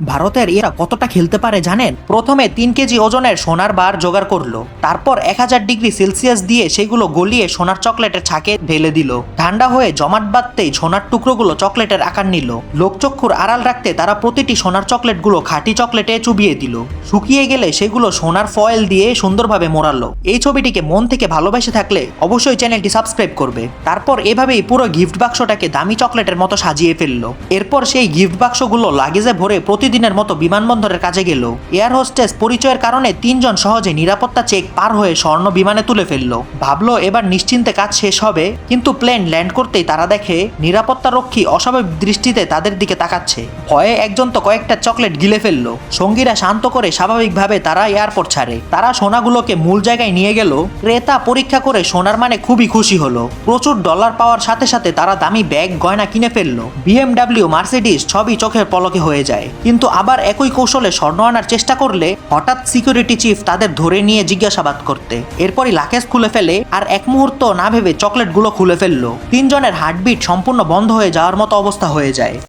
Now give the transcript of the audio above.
ভারতের এরা কতটা খেলতে পারে জানেন? প্রথমে 3 কেজি ওজনের সোনার বার জোগাড় করলো, তারপর 1000 ডিগ্রি সেলসিয়াস দিয়ে সেগুলো গলিয়ে সোনার চকলেটের ছাকে ঢেলে দিল। ঠান্ডা হয়ে জমাট বাঁধতেই সোনার টুকরোগুলো চকলেটের আকার নিল। লোকচক্ষুর আড়াল রাখতে তারা প্রতিটি সোনার চকলেটগুলো খাঁটি চকলেটে চুবিয়ে দিল। শুকিয়ে গেলে সেগুলো সোনার ফয়েল দিয়ে সুন্দরভাবে মোড়ালো। এই ছবিটিকে মন থেকে ভালোবেসে থাকলে অবশ্যই চ্যানেলটি সাবস্ক্রাইব করবে। তারপর এভাবেই পুরো গিফট বাক্সটাকে দামি চকলেটের মতো সাজিয়ে ফেললো। এরপর সেই গিফট বাক্সগুলো লাগেজে ভরে প্রতিদিনের মতো বিমানবন্দরের কাছে গেল। এয়ার হোস্টেস পরিচয়ের কারণে 3জন সহজে নিরাপত্তা চেক পার হয়ে স্বর্ণ বিমানে তুলে ফেললো। ভাবলো এবার নিশ্চিন্তে কাজ শেষ হবে, কিন্তু প্লেন ল্যান্ড করতেই তারা দেখে নিরাপত্তা রক্ষী অস্বাভাবিক দৃষ্টিতে তাদের দিকে তাকাচ্ছে। ভয়ে একজন তো কয়েকটা চকলেট গিলে ফেললো। সঙ্গীরা শান্ত করে স্বাভাবিকভাবে তারা এয়ারপোর্ট ছাড়ে। তারা সোনাগুলোকে মূল জায়গায় নিয়ে গেল। ক্রেতা পরীক্ষা করে সোনার মানে খুবই খুশি হলো। প্রচুর ডলার পাওয়ার সাথে সাথে তারা দামি ব্যাগ গয়না কিনে ফেললো। BMW, মার্সিডিজ সবই চোখের পলকে হয়ে যায়। কিন্তু আবার একই কৌশলে স্বর্ণ আনার চেষ্টা করলে হঠাৎ সিকিউরিটি চিফ তাদের ধরে নিয়ে জিজ্ঞাসাবাদ করতে। এরপরই লাকেজ খুলে ফেলে আর এক মুহূর্ত না ভেবে চকলেটগুলো খুলে ফেললো। 3জনের হার্টবিট সম্পূর্ণ বন্ধ হয়ে যাওয়ার মতো অবস্থা হয়ে যায়।